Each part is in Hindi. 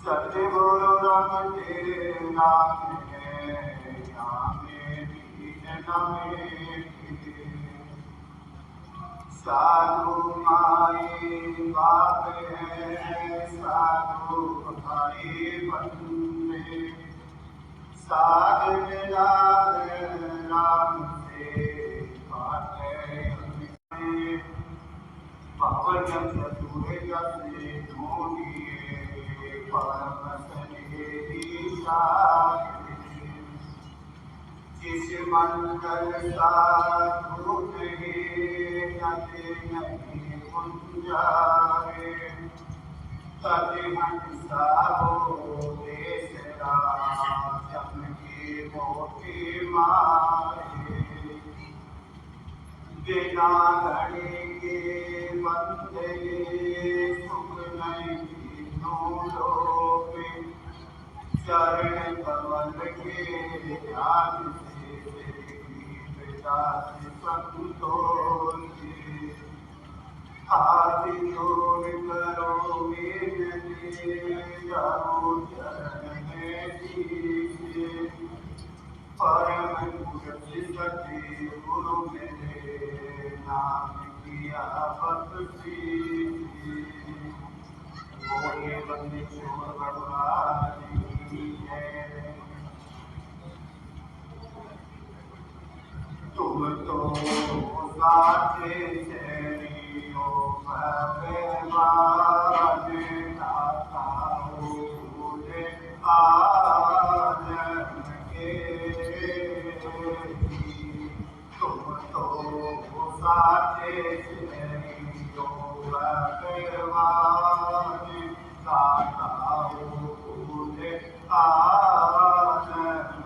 सतगुरु रम तेरे नाम है, नामे दीन नमे साधु माई बाप है, साधु भाई बंदे साध मिला राम से बातें पवन चतुर से ढूंढिए परम जिस मंगल साधु नहीं नते नहीं कुंजारे तति हंसा हो देश राजन की मोटी मारे बिना घड़ी के बंदे सुख नहीं लोपे चरण कमल के ध्यान संतोषी हाथ जोड़ करो मेरे जाओ चरण में दीजिए परम गुरु सती गुरु मेरे नाम किया बख्शी बोले बंदे छोड़ भगवान की है तुम तो साथे चरियो भगवान दाता हो भूले आनंद के तुम तो साथे चरियो भगवान दाता हो भूले आनंद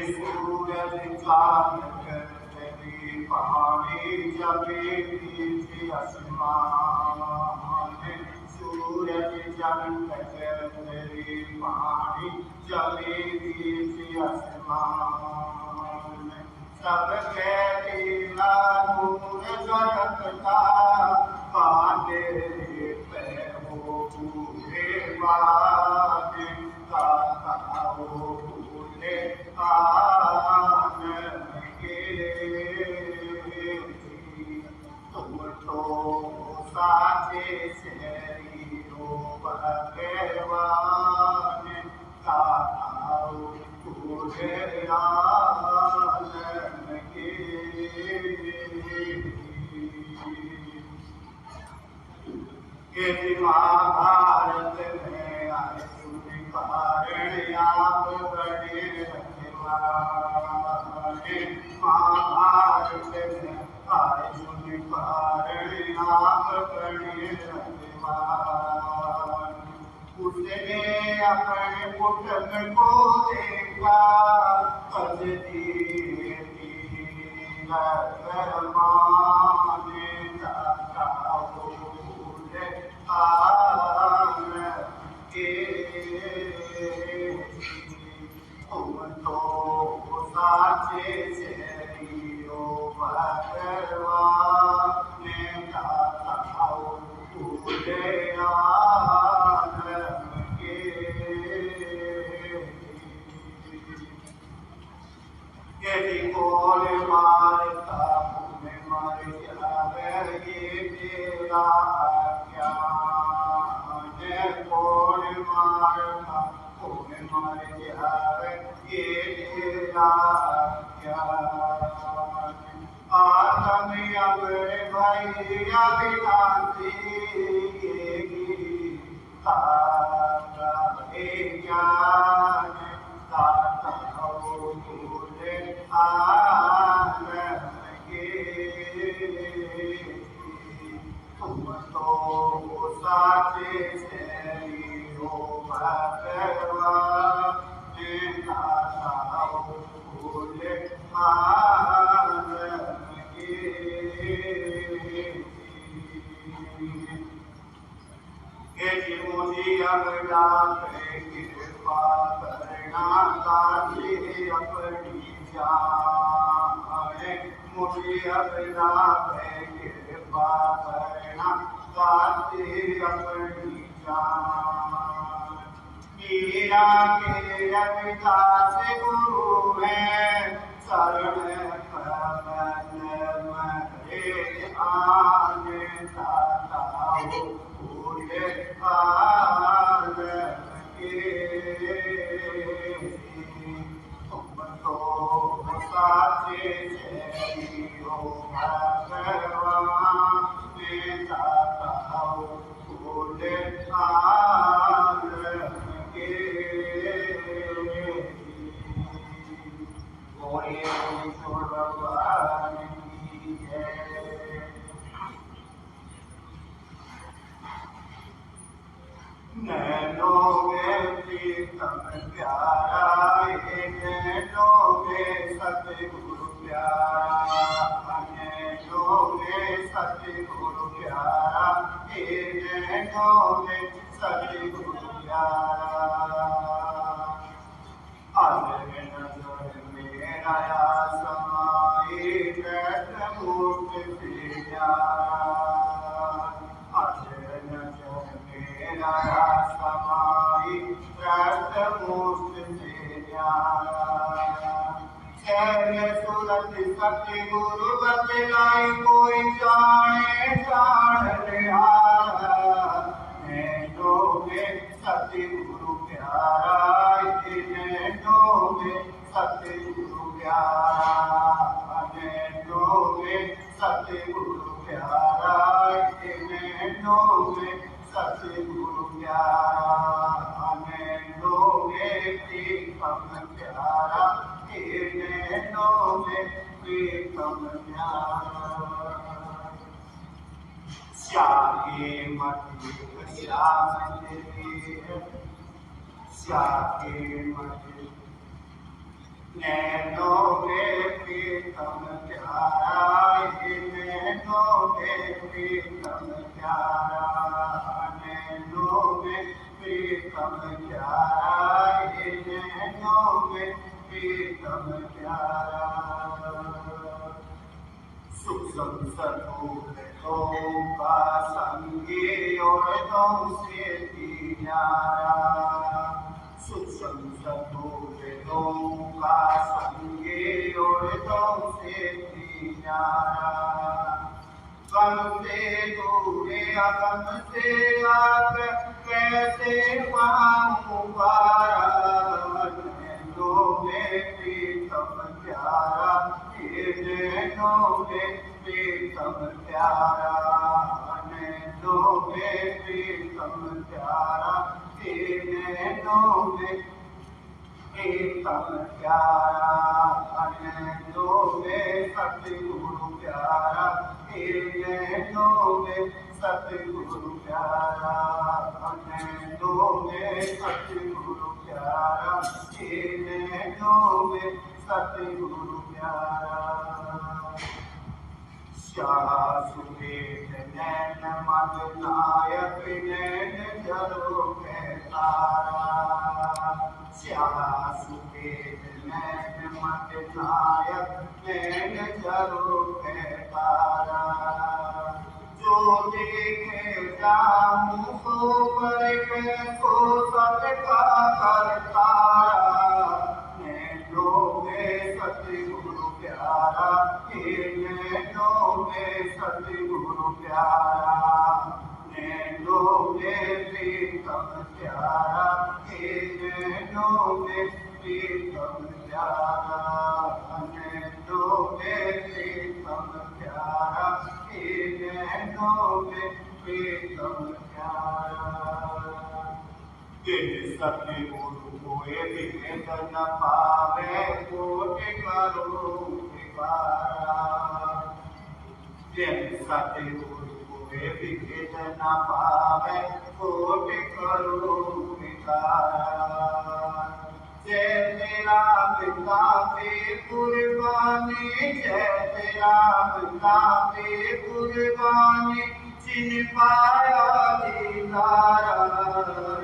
सूरज चांद करते पानी जबे पीछे आसमान सूरज चांद करते पानी जबे पीछे आसमान सब कहते नूर जगत का पाने पे हो पूरे बात का हो तुम तो साथे शरीरो भगवान ताऊ तुझे आलन के महाभारत में अर्जुन कारण आप बड़े महाभारत में अर्जुन कारण आप बड़े उसने अपने पुत्र को देखा पद दिए माने दाता हो तुम तो साचे शरीरो भगवान दाता हो पूरे आनंद के बोल मारता तुम्हें मर जावे ये तेरा क्या बोल मारता तुम्हें मर जावे ये तेरा क्या आत्म अबरे भैया विनाशी ज्ञान दाता हो तुझे आनंद तुम तो साथे शरीरो भगवान दाता हो तुझे आनंद मोदी अवला कृपा करना दासी अपनी जाने मुझे अपना कृपा करना गाते अपनी जान मीरा के रविदास गुरु है शरण कमल मरे आने दाता पूरे काल के तुम तो साचे हो भगवान दाता पूरे काल के बोले भगवान की जय। नैनों में प्रीतम प्यारा नैनों में सतगुरु प्यारा नैनों में सतगुरु प्यारा नैनों में सतगुरु प्यारा नजर मेरा समाए मूर्ति नजर मेरा समाई मूर्ति सूरत सत्य गुरु बतलाई कोई जाने जान नैनों में सत्य गुरु प्यारा नैनों में सत्य गुरु प्यारा नैनों में सत्य गुरु प्यारा नैनों में सत्य गुरु प्यारा नैनों में प्रीतम प्यारा नैनों में प्रीतम प्यारा श्यामे मति श्याम श्यामे मति नैनों में प्रीतम प्यारा नैनों में प्रीतम प्यारा नैनों में प्रीतम प्यारा नैनों में प्रीतम प्यारा सुख संसदों का संगी और तो से प्यारा सुख संसदों का संगी और तो से प्यारा गम से दूरे अगम से आग कैसे पाऊं पारा नैनों में प्रीतम प्यारा नैनों में प्रीतम प्यारा नैनों में प्रीतम प्यारा नैनों में प्रीतम प्यारा नैनों में सतगुरु प्यारा नैनों में सतगुरु प्यारा नैनों में सतगुरु प्यारा नैनों में सतगुरु प्यारा सुखेत नैन मद नायक नैन जरो के तारा सुखेत नैन मद नायक नैन जरो के तारा जो देखे जाऊं सो पर को सबका करतारा नैनों में सतगुरु प्यारा नैनों में सतगुरु प्यारा नैनों में प्रीतम प्यारा नैनों में प्रीतम प्यारा नैनों में प्रीतम प्यारा नैनों में प्रीतम प्यारा सतगुरु कोई भेद न पावे कोट करो सतगुरु कोई भेद न पावे कोट करो जय तेरा पिता पे कुर्बानी जय तेरा पिता पे कुर्बानी चिन पाया दीदारा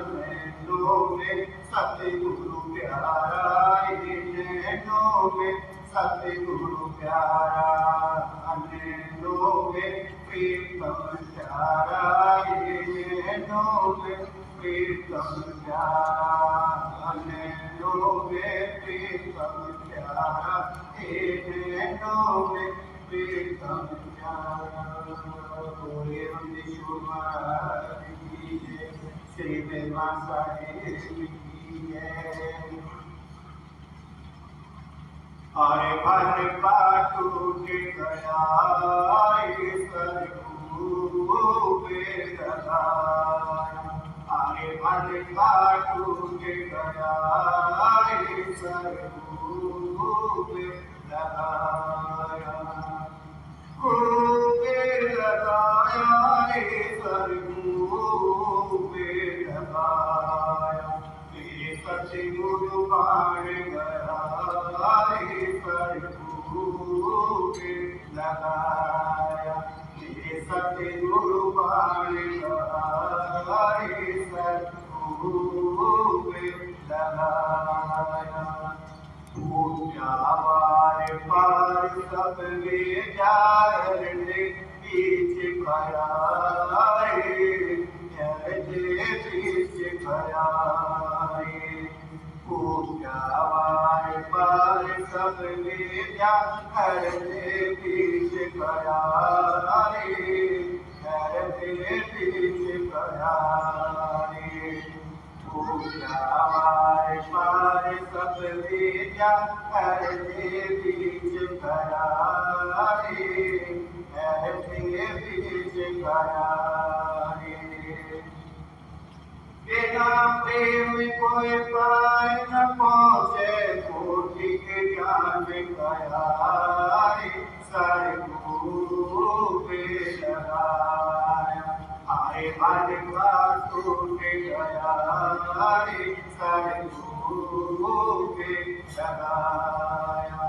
नैनों में सतगुरु प्यारा नैनों में सतगुरु प्यारा अनैनो में प्रीतम प्यारा नैनो में प्रीतम प्यारा अनैनो में प्रीतम प्यारा नैनो में प्रीतम प्यारा बोले विष्णु महाराज की जय श्री वेमा साहेब की जय। अरे भर का टूट गया अरे भर का टूट गया लगाया खूब लगाया लगाया सतगुरु बाण गया लगाया सतगुरु बाण लगाया पूजावार पार सब ले जाए पीछे खड़ा पीछे खड़ा पूजावार पार सब ले जा पीछे खड़ा पीछे खड़ा पूजावार पार सब ले जा बीच खड़ा बीच खड़ा बिना प्रेम कोई पार न पहुँचे कोटि के ज्ञान गया सतगुरु पे लगाया आए मन का टूट गया सतगुरु पे लगाया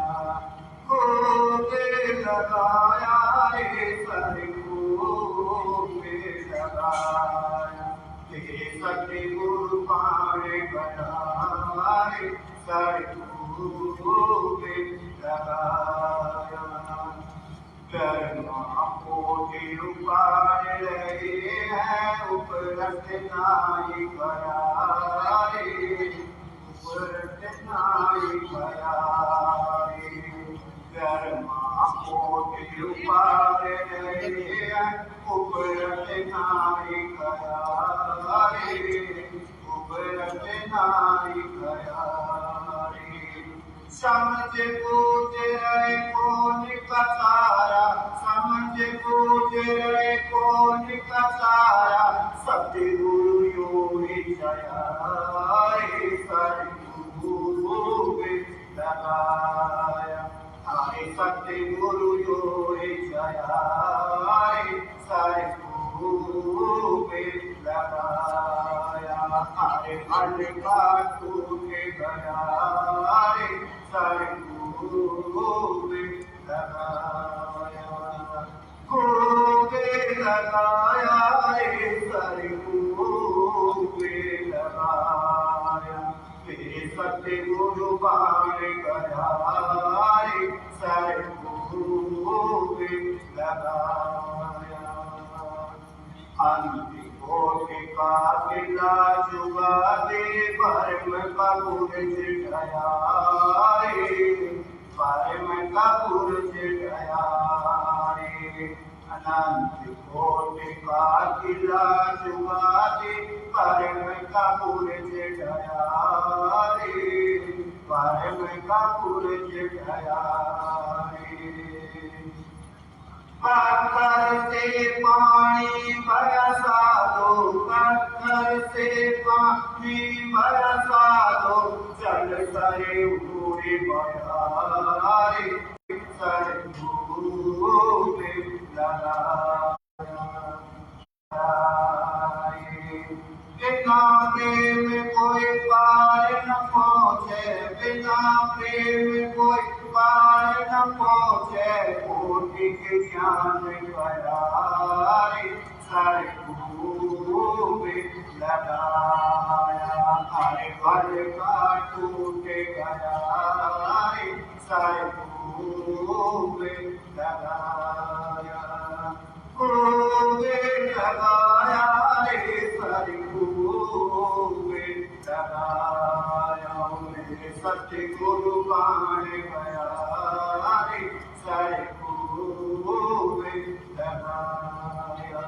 खूब लगाया सतगुरु पे लगाया सतगुरु पाण गया सतगुरु पे लगाया कर्मा कोटि उपाय रहे हैं उपरत नाई गया उपरत नाई गया कर्मा कोटि उपाय रहे हैं उपरत नाई गया उपरत नाई गया समझ बूझ रहे कौन का सारा समझ बूझ रहे कौन का सारा सतगुरु योगी जया सतगुरु पे लगाया आए सतगुरु योगी जया सतगुरु पे लगाया अरे भर का टूट गया सतगुरु पे लगाया खूब लगाया सतगुरु पे लगाया सतगुरु बाण गया सतगुरु पे लगाया कोटि का किला जुगा दे परम का पुरुष गया परम का पुरुष गया अनंत कोटि का किला जुगा दे परम का पुरुष गया परम का पुरुष गया पत्थर से पानी बरसा दो पत्थर से पानी बरसा दो चल सरे उड़े बयारे सतगुरु पे लगाया बिना प्रेम कोई पार न पहुँचे बिना प्रेम कोई पार न पहुँचे कोटि के ज्ञान गया सतगुरु पे लगाया अरे भर का टूट गया सारे खूबे लगाया, खूबे लगाया रे सारे खूबे लगाया, मेरे सतगुरु बाण गया रे सारे खूबे लगाया।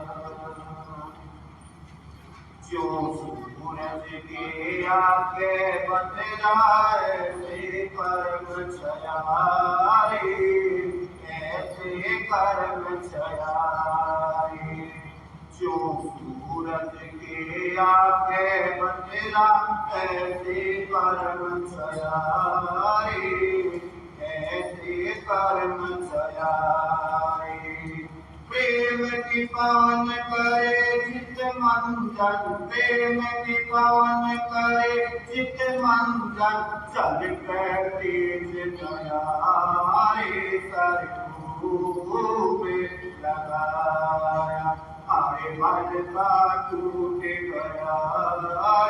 जो सूरज के आगे बतलाए से कर्म छया रे, ऐसे कर्म छया रे। जो सूरज के आगे बतला ऐसे कर्म छया रे, ऐसे कर्म छया रे। प्रेम की पावन करे चित मंजन, प्रेम की पावन करे चित मंजन, चल कर तेज गया रे सर खूबे लगाया, अरे मन का टूट गया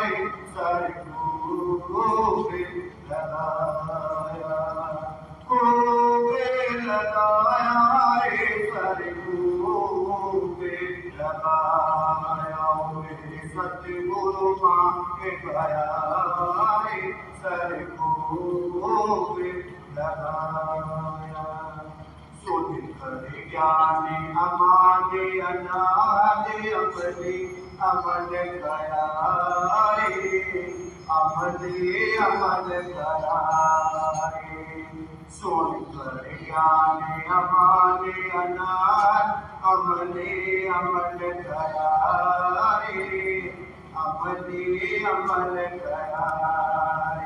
रे सर खूबे लगाया, खूबे लगाया रे सर खूबे लगाया, मेरे सतगुरु मांगे गया रे सर खूबे लगाया। सुन कर ज्ञान अमादे अनादे अपने अमल गया रे, अमले अमल गया रे। सुन कर ज्ञान अमादे अनाद अमले अमल गया रे, अमले अमल गया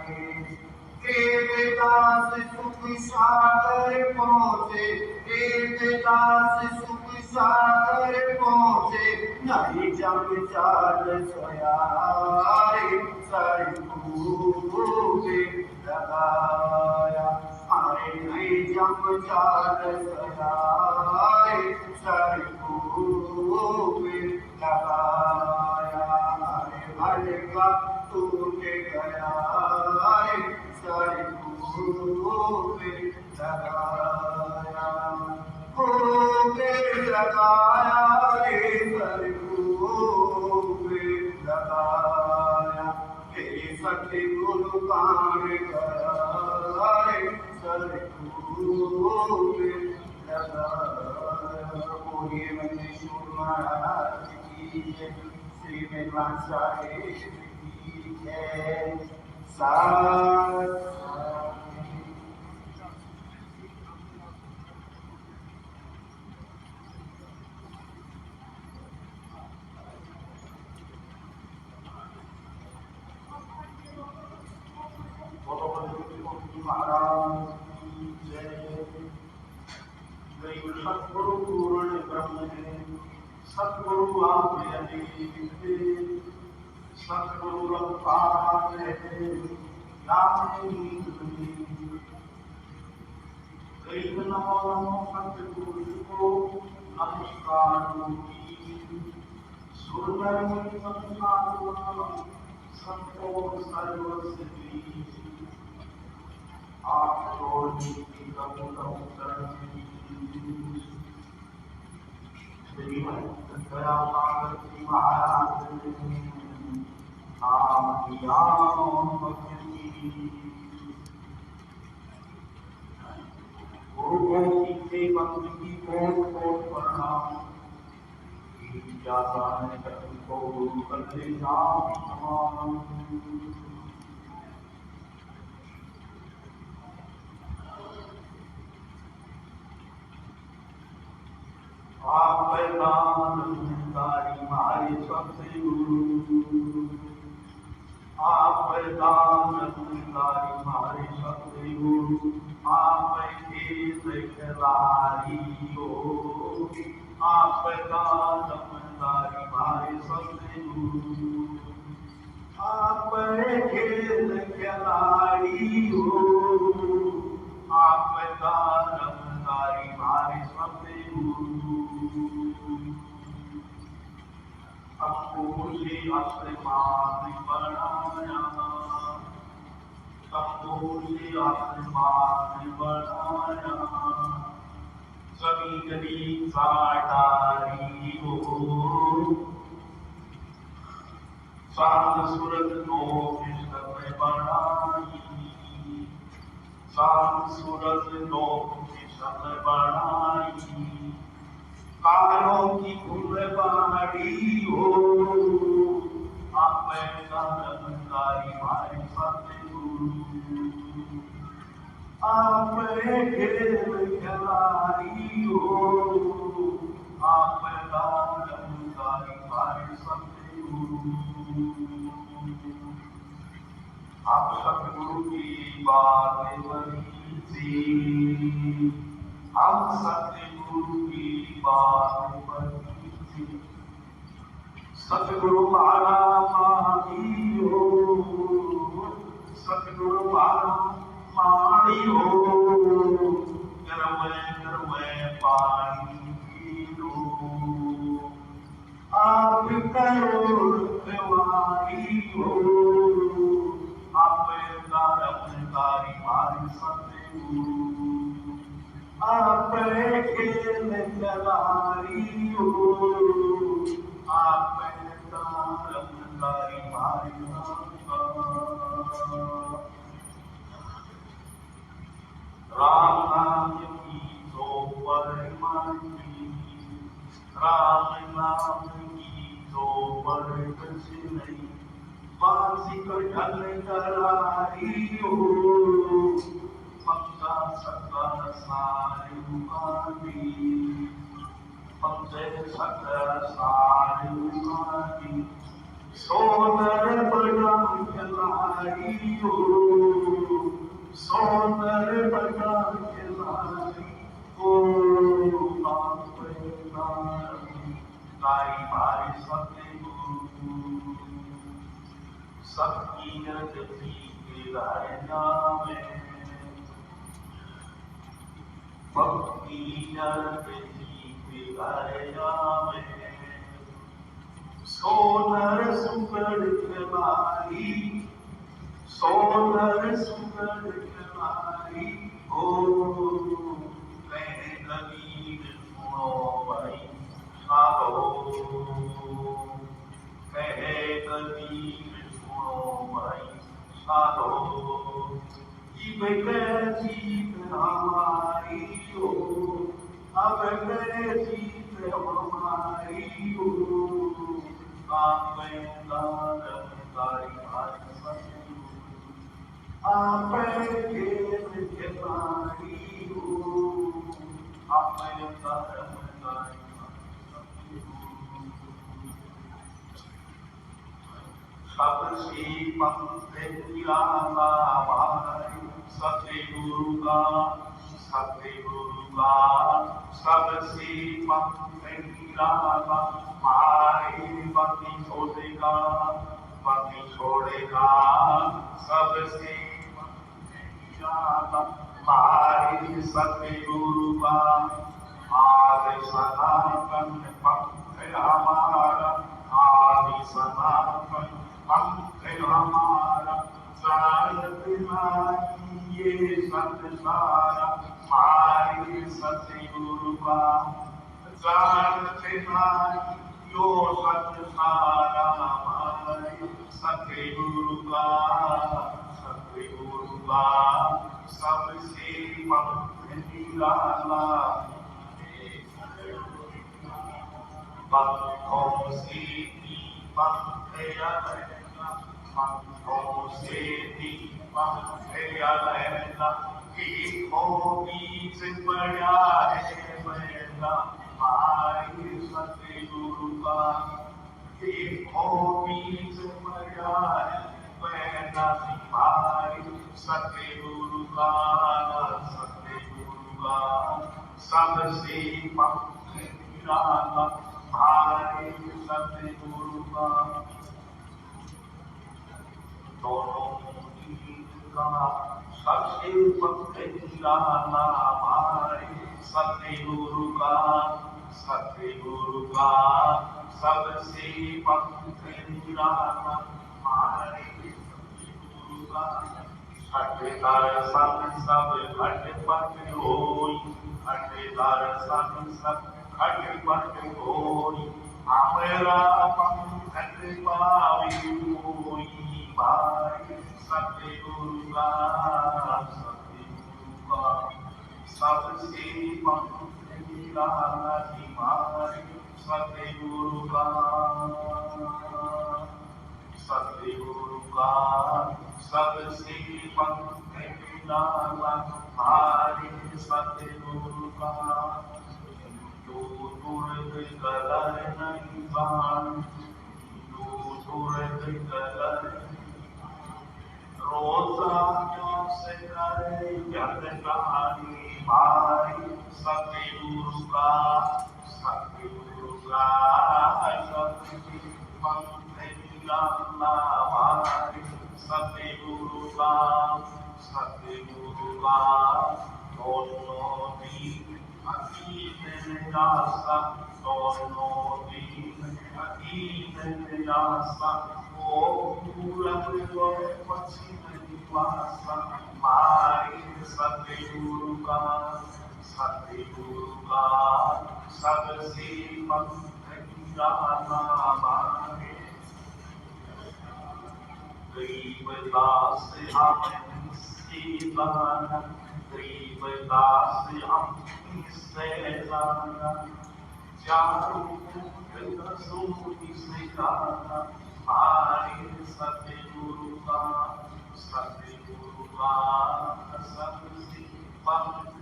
रे। देवदास सुख सागर पहुँचे, देवदास सुख सागर पहुँचे, नहीं जम चाल सोया रे सर खूबे लगाया, अरे नहीं जम चाल सोया रे सर खूबे लगाया, अरे भले का टूट गया रे सर खूबे लगाया, खूबे लगाया रे सर खूबे लगाया, हे सतगुरु बाण गया रे सर खूबे लगाया। बोलिए महेश्वर महाराज की जय, श्री मेहमान साहेब की जय। साथ महाराज की जय। सतगुरु पूर्ण ब्रह्म है, सतगुरु आप सतगुरु रफ्तार है, नमो सतगुरु को नमस्कार, सुंदर संतोष सर्वसिद्धि, आप महाराज की कोट प्रणाम, जाता है को करते नाम। आप प्रधानकारी मारे सबसे गुरु, आप प्रधानकारी मारे सबसे गुरु, आप खिलाड़ी हो, आप प्रधानकारी मारे सबसे गुरु, आप खेल खिलाड़ी हो, आप प्रधानकारी मारे सबसे गुरु। आपको से आश्रमाद बनाया, तंबू से आसमान बनाया, सभी गली साटारी हो, सात सूरत नो किस्मत बनाई, सात सूरत नो किस्मत बनाई, कालों की फुलवाड़ी हो, आप रंगारी मारे सतगुरु, आप खेल खिलाड़ी हो, आप रंगारी मारे सतगुरु। आप सतगुरु की बात बनी थी, हम सतगुरु की बात बनी थी, सतगुरु मारा माही हो, सतगुरु मारा माही हो, करवे पानी पी लो, आप करो रखवारी हो, आप रखवारी मारी सतगुरु, आप खेल खिलाड़ी हो, आप रंगारी मारी राम नाम की तो परमानी, राम नाम की तो पर कुछ नहीं, बांसी को ढल करारी हो, पंका सका सारी उपाधि, पंचे सका सारी उपाधि, सोनर बड़ा खिलाड़ी हो, सोनर बड़ा खिलाड़ी हो, आप लाई मारी सतगुरु, सबकी गति के नाम भक्ति गति के नाम, सोनर सुगढ़ खिलाड़ी, सोनर सुगढ़ खिलाड़ी हो, कहे कबीर सुनो भाई साधो, कहे कबीर सुनो भाई साधो, जीव जीत हमारी हो, अब गए जीत हमारी हो, आप आप खेल खिलाड़ी हो, आप सबसे पंक्तियाँ सतगुरु का, सतगुरु का सबसे पंक्तियाँ मारे पति छोड़ेगा, पति छोड़ेगा, सबसे मारे सतगुरु का, आदि सनातन पंथ हमारा, आदि सनातन पंथ हमारा, जानत नहीं ये संसार मारे सतगुरु का, जानत नहीं यो संसार मारे सतगुरु का, सतगुरु का सबसे पंथ निराला, पंथों से पंथ अलग, पंथों से पंथ अलग, देखो बीच पड़ा है मैला मारे सतगुरु का, देखो बीच पड़ा है मैला मारे सतगुरु का, सतगुरु का सबसे पंथ निराला मारे सतगुरु का, दोनों का सबसे पंथ निराला मारे सतगुरु का, सतगुरु का सबसे पंथ निराला मारे सतगुरु का, अट्ठेदार सन सब घट पट होई, अट्ठेदार सन सब घट पट होई, हमरा पंकज पावी होई भाई, सतगुरु का सबसे पंकज लागी भाई, सतगुरु का सतगुरु का सबसे पंकज लाला भारी, सतगुरु का हिंदू तुर्क कलर नहीं बान, हिंदू तुर्क कलर रोजाना से करे जगदानी भाई, सतगुरु का सबसे पंकज लाला भारी, सतगुरु का दोनों दीन अकीद निराशा, दोनों दीन अकीद निराशा, ओ पूरब और पश्चिम निवासा मारे, सतगुरु का सबसे पंकज लाला मारे, गरीबदास हम इससे लाना, गरीबदास हम इससे लाना, चारों सूरी से गाना मारे, सतगुरु का सबसे पंकज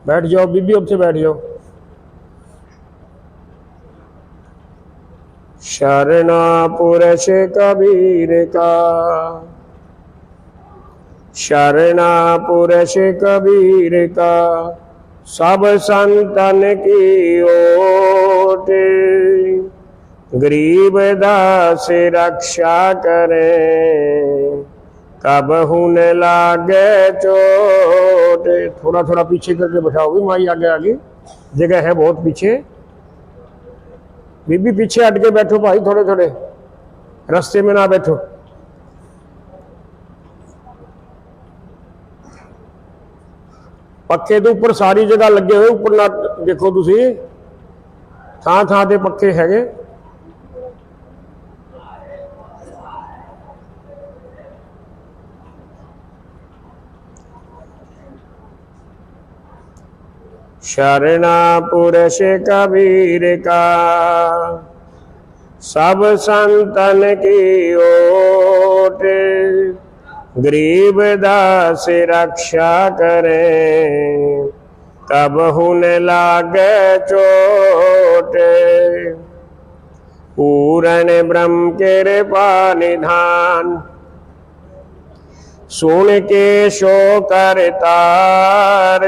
बैठ जाओ बीबी, ਉੱਥੇ बैठ जाओ। शरणा पुरुष कबीर का, शरणा पुरुष कबीर का, सब संतन की ओट, गरीब दास रक्षा करें, कब हुन लागे चोट। थोड़ा थोड़ा पीछे करके बैठाओगे माई, आगे आगे जगह है बहुत पीछे। बीबी पीछे हट के बैठो भाई, थोड़े थोड़े रास्ते में ना बैठो। पक्के तो उपर सारी जगह लगे हुए, उपर ना देखो तुसी, थां थां ते पक्के हैगे। शरणा पुरुष कबीर का, सब संतन की ओट, गरीब दास रक्षा करें, कब हुन लागे चोट। पूर्ण ब्रह्म कृपा निधान, सुन के शो करतार,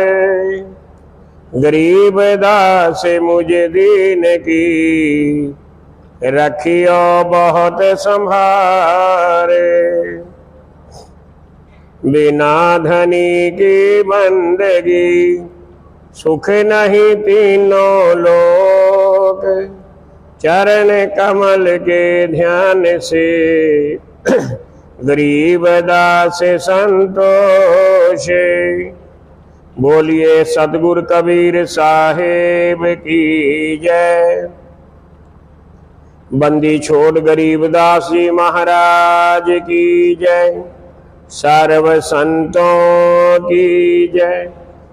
गरीब दास मुझे दीन की, रखियो बहुत संभारे। बिना धनी की बंदगी, सुख नहीं तीनों लोक, चरण कमल के ध्यान से गरीब दास संतोष। बोलिए सतगुरु कबीर साहेब की जय। बंदी छोड़ गरीबदास जी महाराज की जय। सर्व संतों की जय।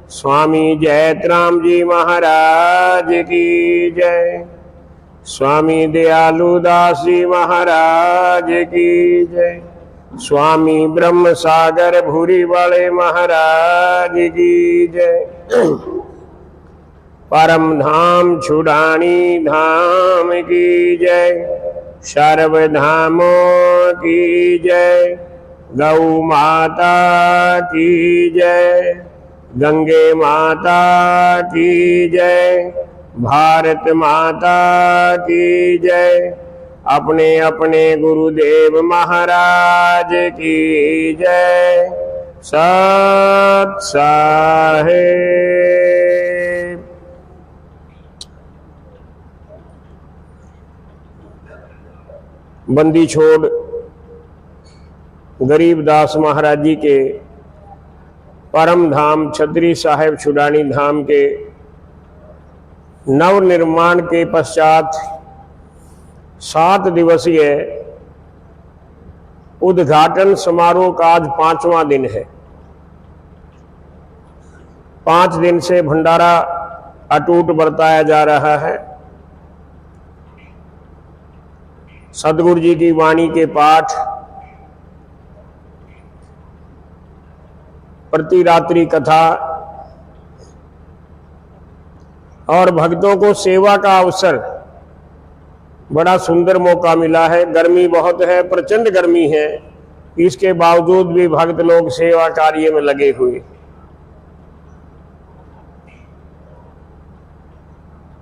स्वामी जयतराम जी महाराज की जय। स्वामी दयालु दास जी महाराज की जय। स्वामी ब्रह्म सागर भूरी वाले महाराज की जय। परम धाम छुड़ानी धाम की जय। सर्व धामों की जय। गौ माता की जय। गंगे माता की जय। भारत माता की जय। अपने अपने गुरुदेव महाराज की जय। सत साहेब। बंदी छोड़ गरीबदास महाराज जी के परम धाम छतरी साहेब छुड़ानी धाम के नव निर्माण के पश्चात 7 दिवसीय उद्घाटन समारोह का आज 5वां दिन है। 5 दिन से भंडारा अटूट बरताया जा रहा है। सतगुरु जी की वाणी के पाठ, प्रति रात्रि कथा और भक्तों को सेवा का अवसर, बड़ा सुंदर मौका मिला है। गर्मी बहुत है, प्रचंड गर्मी है, इसके बावजूद भी भक्त लोग सेवा कार्य में लगे हुए।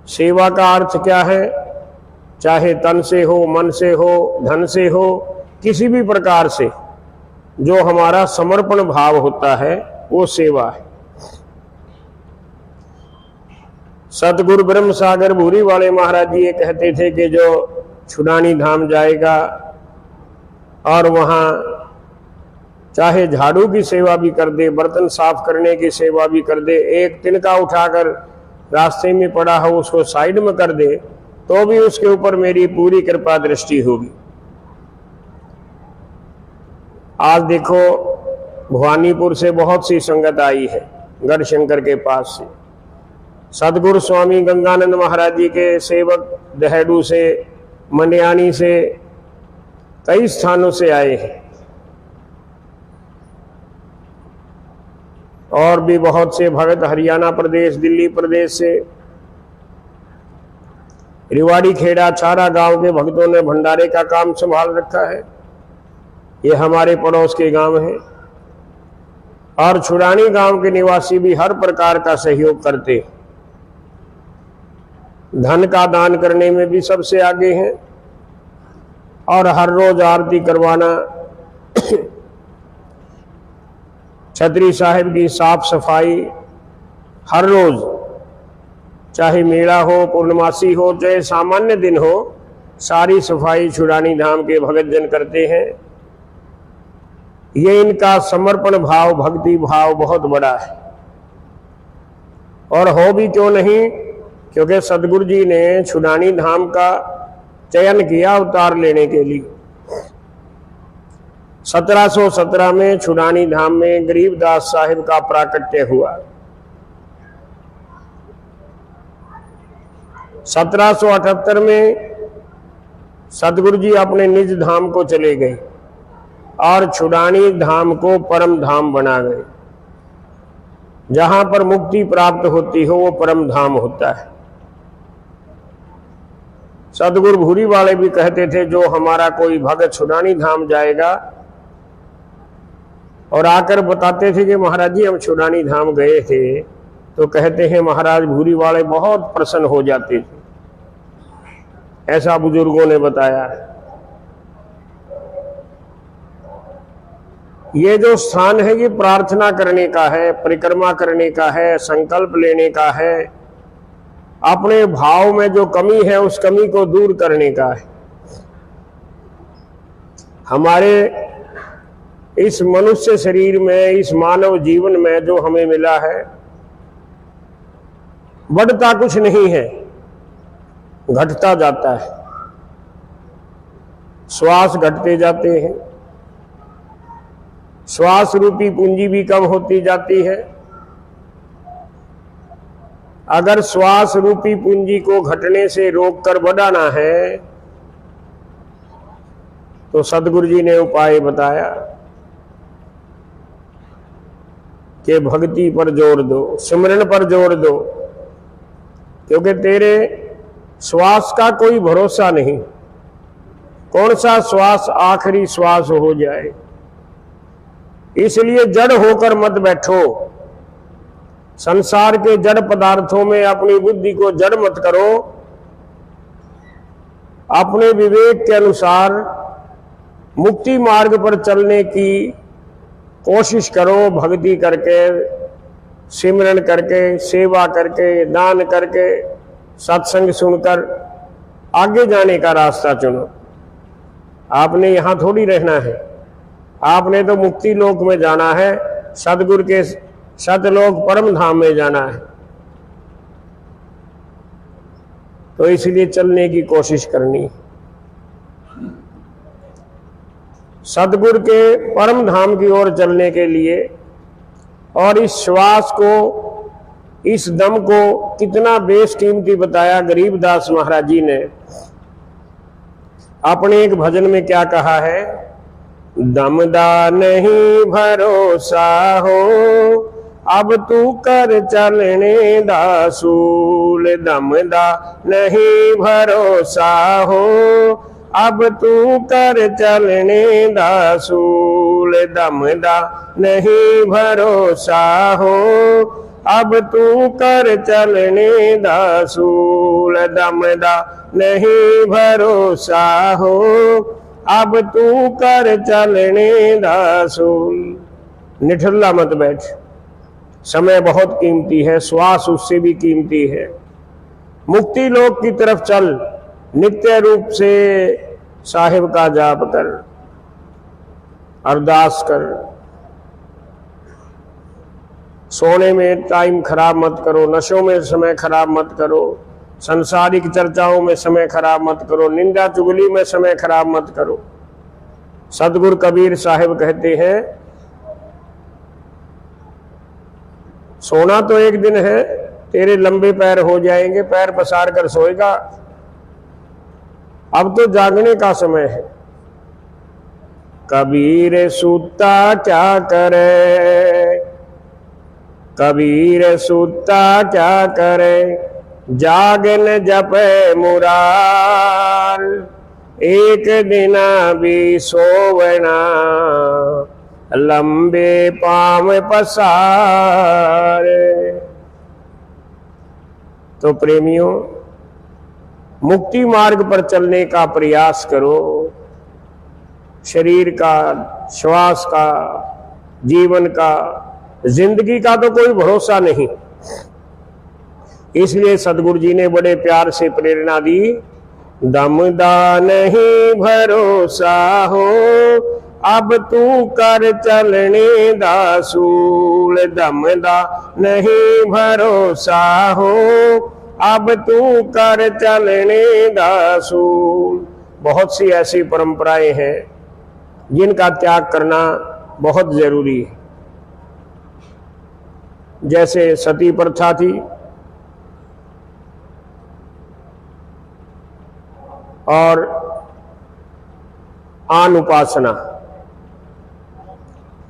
सेवा का अर्थ क्या है? चाहे तन से हो, मन से हो, धन से हो, किसी भी प्रकार से जो हमारा समर्पण भाव होता है वो सेवा है। सतगुरु ब्रह्म सागर भूरी वाले महाराज जी ये कहते थे कि जो छुड़ानी धाम जाएगा और वहाँ चाहे झाड़ू की सेवा भी कर दे, बर्तन साफ करने की सेवा भी कर दे, एक तिनका उठाकर रास्ते में पड़ा हो उसको साइड में कर दे, तो भी उसके ऊपर मेरी पूरी कृपा दृष्टि होगी। आज देखो भवानीपुर से बहुत सी संगत आई है, गढ़शंकर के पास से। सदगुरु स्वामी गंगानंद महाराज जी के सेवक दहेड़ू से, मंडियानी से, कई स्थानों से आए हैं और भी बहुत से भगत हरियाणा प्रदेश, दिल्ली प्रदेश से, रिवाड़ी खेड़ा चारा गांव के भक्तों ने भंडारे का काम संभाल रखा है। ये हमारे पड़ोस के गांव हैं और छुड़ानी गांव के निवासी भी हर प्रकार का सहयोग करते, धन का दान करने में भी सबसे आगे हैं और हर रोज आरती करवाना, छतरी साहिब की साफ सफाई हर रोज, चाहे मेला हो, पूर्णमासी हो, चाहे सामान्य दिन हो, सारी सफाई छुड़ानी धाम के भगत जन करते हैं। ये इनका समर्पण भाव, भक्ति भाव बहुत बड़ा है और हो भी क्यों नहीं, क्योंकि सदगुरु जी ने छुड़ानी धाम का चयन किया अवतार लेने के लिए। 1717 में छुड़ानी धाम में गरीबदास साहिब का प्राकट्य हुआ। 1778 में सदगुरु जी अपने निज धाम को चले गए और छुड़ानी धाम को परम धाम बना गए। जहां पर मुक्ति प्राप्त होती हो वो परम धाम होता है। सदगुरु भूरी वाले भी कहते थे, जो हमारा कोई भगत छुड़ानी धाम जाएगा, और आकर बताते थे कि महाराज जी हम छुड़ानी धाम गए थे, तो कहते हैं महाराज भूरी वाले बहुत प्रसन्न हो जाते थे। ऐसा बुजुर्गों ने बताया। ये जो स्थान है ये प्रार्थना करने का है, परिक्रमा करने का है, संकल्प लेने का है, अपने भाव में जो कमी है उस कमी को दूर करने का है। हमारे इस मनुष्य शरीर में, इस मानव जीवन में जो हमें मिला है, बढ़ता कुछ नहीं है, घटता जाता है। श्वास घटते जाते हैं, श्वास रूपी पूंजी भी कम होती जाती है। अगर श्वास रूपी पूंजी को घटने से रोककर बढ़ाना है तो सदगुरु जी ने उपाय बताया कि भक्ति पर जोर दो, सिमरन पर जोर दो, क्योंकि तेरे श्वास का कोई भरोसा नहीं, कौन सा श्वास आखिरी श्वास हो जाए। इसलिए जड़ होकर मत बैठो, संसार के जड़ पदार्थों में अपनी बुद्धि को जड़ मत करो, अपने विवेक के अनुसार मुक्ति मार्ग पर चलने की कोशिश करो। भक्ति करके, सिमरन करके, सेवा करके, दान करके, सत्संग सुनकर आगे जाने का रास्ता चुनो। आपने यहां थोड़ी रहना है, आपने तो मुक्ति लोक में जाना है, सदगुरु के सतलोक परम धाम में जाना है। तो इसलिए चलने की कोशिश करनी, सदगुरु के परम धाम की ओर चलने के लिए। और इस श्वास को, इस दम को कितना बेशकीमती बताया गरीबदास महाराज जी ने अपने एक भजन में। क्या कहा है? दमदा नहीं भरोसा हो, अब तू कर चलने दासूल। दमदा नहीं भरोसा हो, अब तू कर चलने दासूल। दमदा नहीं भरोसा हो, अब तू कर चलने दासूल। दमदा नहीं भरोसा हो, अब तू कर चलने दासूल। निठल्ला मत बैठ, समय बहुत कीमती है, श्वास उससे भी कीमती है। मुक्ति लोक की तरफ चल, नित्य रूप से साहिब का जाप कर, अरदास कर। सोने में टाइम खराब मत करो, नशों में समय खराब मत करो, संसारिक चर्चाओं में समय खराब मत करो, निंदा चुगली में समय खराब मत करो। सदगुरु कबीर साहिब कहते हैं, सोना तो एक दिन है, तेरे लंबे पैर हो जाएंगे, पैर पसार कर सोएगा। अब तो जागने का समय है। कबीर सूता क्या करे, कबीर सूता क्या करे, जागन जपे मुरार। एक दिना भी सोवना, लंबे पाम पसारे। तो प्रेमियों, मुक्ति मार्ग पर चलने का प्रयास करो। शरीर का, श्वास का, जीवन का, जिंदगी का तो कोई भरोसा नहीं। इसलिए सदगुरु जी ने बड़े प्यार से प्रेरणा दी, दमदा नहीं भरोसा हो, अब तू कर चलने दासूल। दमदा नहीं भरोसा हो, अब तू कर चलने दासूल। बहुत सी ऐसी परंपराएं हैं जिनका त्याग करना बहुत जरूरी है। जैसे सती प्रथा थी, और आन उपासना।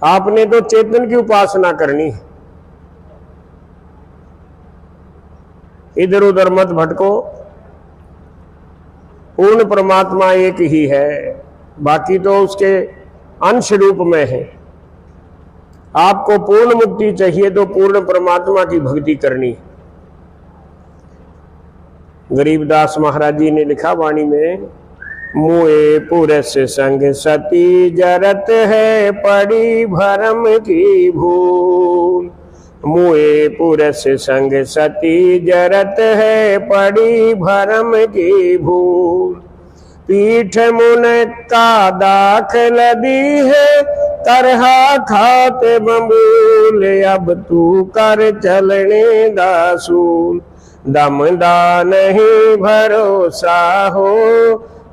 आपने तो चेतन की उपासना करनी है, इधर उधर मत भटको। पूर्ण परमात्मा एक ही है, बाकी तो उसके अंश रूप में है। आपको पूर्ण मुक्ति चाहिए तो पूर्ण परमात्मा की भक्ति करनी। गरीबदास महाराज जी ने लिखा वाणी में, मुए पुरस संग सती जरत है पड़ी भरम की भूल। मुए पुरस संग सती जरत है पड़ी भरम की भूल। पीठ मुन का दाखल दी है तरहा खाते बबूल। अब तू कर चलने दासूल। दमदा नहीं भरोसा हो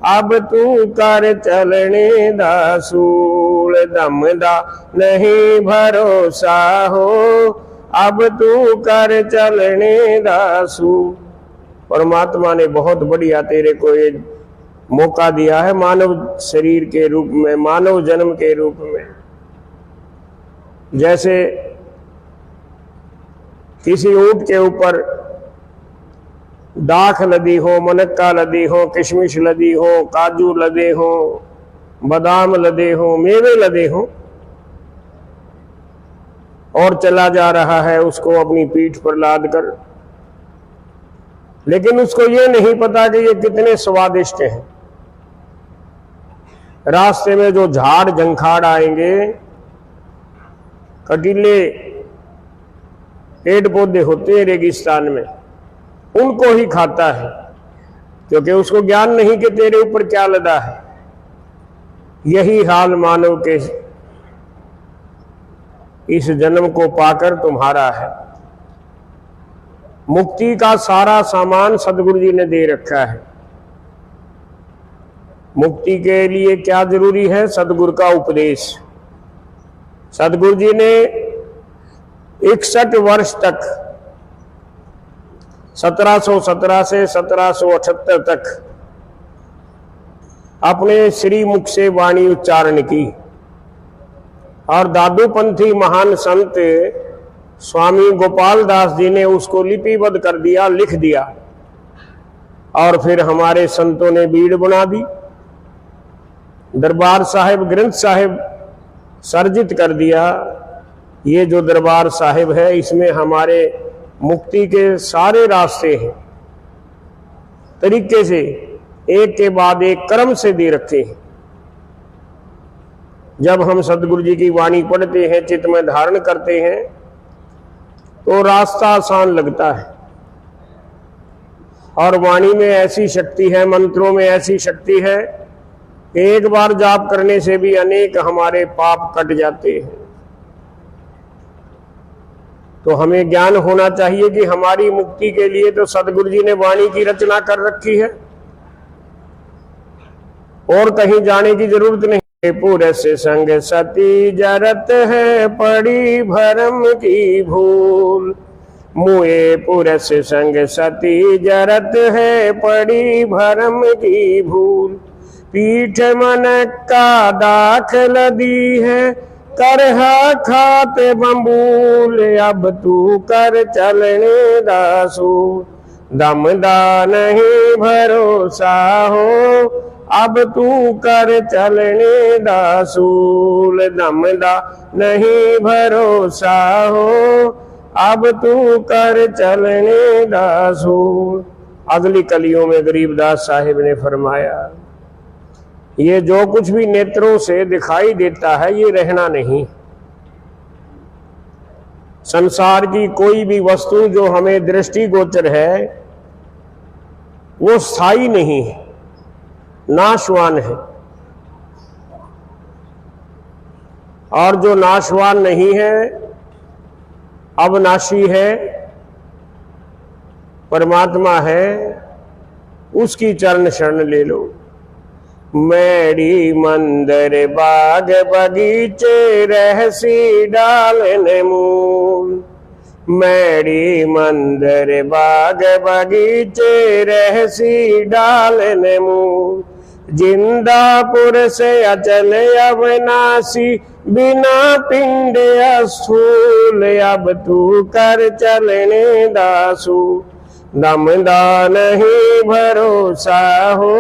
अब तू कर चलने दासूल। दमदा नहीं भरोसा हो अब तू कर चलने दासूल। परमात्मा ने बहुत बढ़िया तेरे को ये मौका दिया है मानव शरीर के रूप में, मानव जन्म के रूप में। जैसे किसी ऊंट के ऊपर दाख लदी हो, मुनक्का लदी हो, किशमिश लदी हो, काजू लदे हो, बादाम लदे हो, मेवे लदे हो, और चला जा रहा है उसको अपनी पीठ पर लाद कर, लेकिन उसको ये नहीं पता कि ये कितने स्वादिष्ट हैं। रास्ते में जो झाड़ झंखाड़ आएंगे, कटीले पेड़ पौधे होते हैं रेगिस्तान में, उनको ही खाता है, क्योंकि उसको ज्ञान नहीं कि तेरे ऊपर क्या लदा है। यही हाल मानव के इस जन्म को पाकर तुम्हारा है। मुक्ति का सारा सामान सदगुरु जी ने दे रखा है। मुक्ति के लिए क्या जरूरी है? सदगुरु का उपदेश। सदगुरु जी ने 61 वर्ष तक 1717 से 1778 तक अपने श्री मुख से वाणी उच्चारण की, और दादूपंथी महान संत स्वामी गोपाल दास जी ने उसको लिपिबद्ध कर दिया, लिख दिया, और फिर हमारे संतों ने बीड़ बना दी। दरबार साहिब ग्रंथ साहिब सर्जित कर दिया। ये जो दरबार साहिब है, इसमें हमारे मुक्ति के सारे रास्ते हैं, तरीके से एक के बाद एक क्रम से दे रखे हैं। जब हम सदगुरु जी की वाणी पढ़ते हैं, चित्त में धारण करते हैं, तो रास्ता आसान लगता है। और वाणी में ऐसी शक्ति है, मंत्रों में ऐसी शक्ति है कि एक बार जाप करने से भी अनेक हमारे पाप कट जाते हैं। तो हमें ज्ञान होना चाहिए कि हमारी मुक्ति के लिए तो सदगुरु जी ने वाणी की रचना कर रखी है, और कहीं जाने की जरूरत नहीं। पुरस संग सती जरत है पड़ी भरम की भूल। मुए पुरस संग सती जरत है पड़ी भरम की भूल। पीठ मन का दाखल दी है करहा खाते बंबूल। अब तू कर चलने दासूल। दमदा नहीं भरोसा हो अब तू कर चलने दासूल। दमदा नहीं भरोसा हो अब तू कर चलने दासूल। अगली कलियों में गरीबदास साहिब ने फरमाया, ये जो कुछ भी नेत्रों से दिखाई देता है, ये रहना नहीं। संसार की कोई भी वस्तु जो हमें दृष्टिगोचर है, वो स्थायी नहीं है, नाशवान है। और जो नाशवान नहीं है, अविनाशी है, परमात्मा है, उसकी चरण शरण ले लो। मैड़ी मंदिर बाग बगीचे रहसी डालने मूल। मैड़ी मंदिर बाग बगीचे रहसी डालने मूल। जिंदापुर से अचल अविनाशी बिना पिंड अस्थूल। अब तू कर चलने दासू। दमदा नहीं भरोसा हो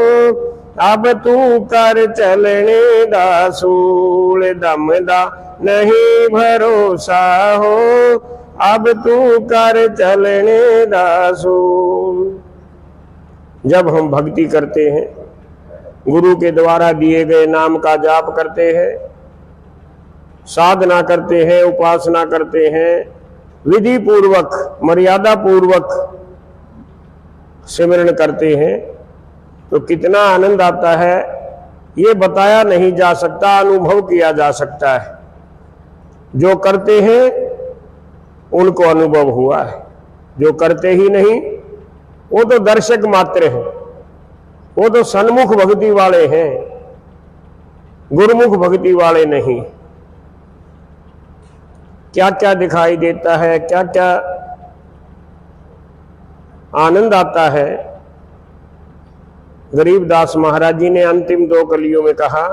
अब तू कर चलने दासूल। दमदा नहीं भरोसा हो अब तू कर चलने दासूल। जब हम भक्ति करते हैं गुरु के द्वारा दिए गए नाम का जाप करते हैं, साधना करते हैं, उपासना करते हैं, विधि पूर्वक मर्यादा पूर्वक सिमरण करते हैं, तो कितना आनंद आता है ये बताया नहीं जा सकता, अनुभव किया जा सकता है। जो करते हैं उनको अनुभव हुआ है, जो करते ही नहीं वो तो दर्शक मात्र हैं, वो तो सन्मुख भक्ति वाले हैं, गुरुमुख भक्ति वाले नहीं। क्या क्या दिखाई देता है, क्या क्या आनंद आता है। गरीबदास महाराज जी ने अंतिम 2 कलियों में कहा,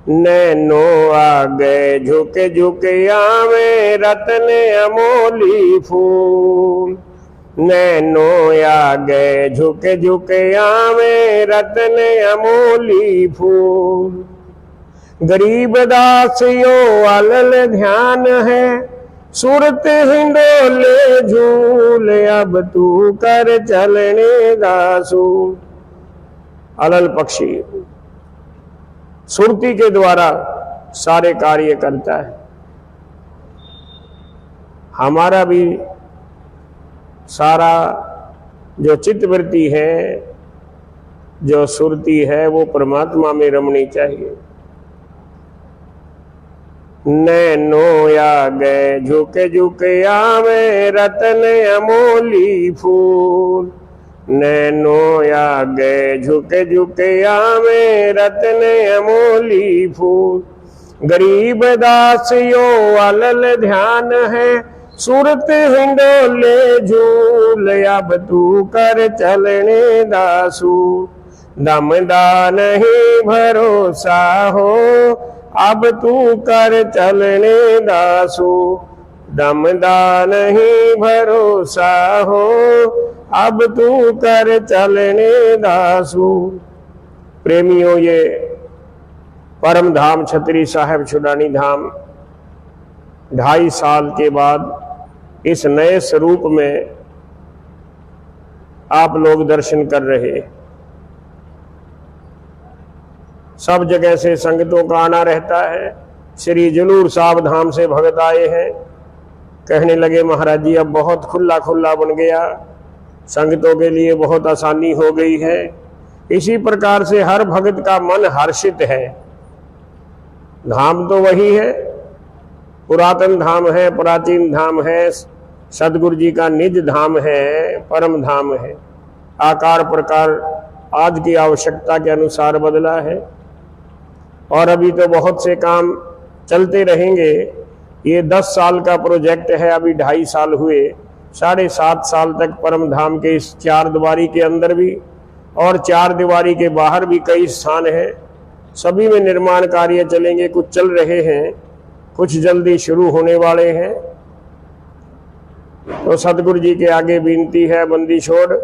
नैनो आगे झुके झुके आवे रतन अमोली फूल, नैनो आगे झुके झुके आवे रतन अमोली फूल। गरीबदास यो अलल ध्यान है, सुरत हिंडोले झूल, अब तू कर चलने दासू। अलल पक्षी सुरती के द्वारा सारे कार्य करता है। हमारा भी सारा जो चित्तवृत्ति है, जो सुरती है, वो परमात्मा में रमनी चाहिए। नैनो आगे झुके झुके आवे रतन अमोली फूल, नैनो आगे झुके झुके आवे रतन अमोली फूल। गरीबदास यो अलल ध्यान है, सुरत हिंडोले झूल, अब तू कर चलने दासू। दमदा नहीं भरोसा हो, अब तू कर चलने दासू। दमदा नहीं भरोसा हो, अब तू कर चलने दासू। प्रेमियों, ये परम धाम छतरी साहिब छुडानी धाम 2.5 साल के बाद इस नए स्वरूप में आप लोग दर्शन कर रहे। सब जगह से संगतों का आना रहता है। श्री जलूर साहब धाम से भगत आए हैं, कहने लगे महाराज जी अब बहुत खुला खुला बन गया, संगतों के लिए बहुत आसानी हो गई है। इसी प्रकार से हर भगत का मन हर्षित है। धाम तो वही है, पुरातन धाम है, प्राचीन धाम है, सदगुरु जी का निज धाम है, परम धाम है। आकार प्रकार आज की आवश्यकता के अनुसार बदला है और अभी तो बहुत से काम चलते रहेंगे। ये 10 साल का प्रोजेक्ट है, अभी 2.5 साल हुए, 7.5 साल तक परम धाम के इस 4 दीवारी के अंदर भी और 4 दीवारी के बाहर भी कई स्थान हैं, सभी में निर्माण कार्य चलेंगे। कुछ चल रहे हैं, कुछ जल्दी शुरू होने वाले हैं। तो सतगुरु जी के आगे विनती है, बंदी छोड़,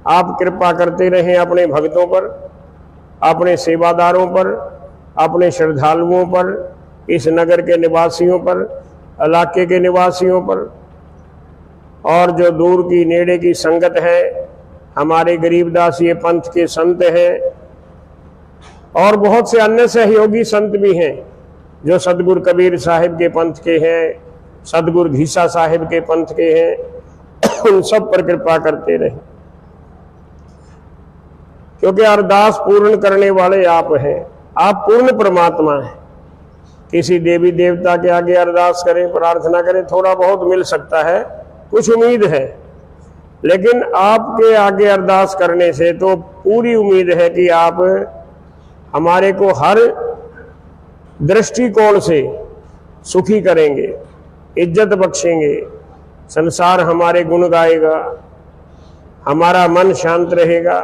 आप कृपा करते रहें अपने भक्तों पर, अपने सेवादारों पर, अपने श्रद्धालुओं पर, इस नगर के निवासियों पर, इलाके के निवासियों पर, और जो दूर की नेड़े की संगत है, हमारे गरीबदास ये पंथ के संत हैं और बहुत से अन्य सहयोगी संत भी हैं जो सतगुरु कबीर साहिब के पंथ के हैं, सतगुरु घीसा साहिब के पंथ के हैं। उन सब पर कृपा करते रहे, क्योंकि अरदास पूर्ण करने वाले आप हैं। आप पूर्ण परमात्मा हैं। किसी देवी देवता के आगे अरदास करें, प्रार्थना करें, थोड़ा बहुत मिल सकता है, कुछ उम्मीद है, लेकिन आपके आगे अरदास करने से तो पूरी उम्मीद है कि आप हमारे को हर दृष्टिकोण से सुखी करेंगे, इज्जत बख्शेंगे, संसार हमारे गुण गाएगा, हमारा मन शांत रहेगा,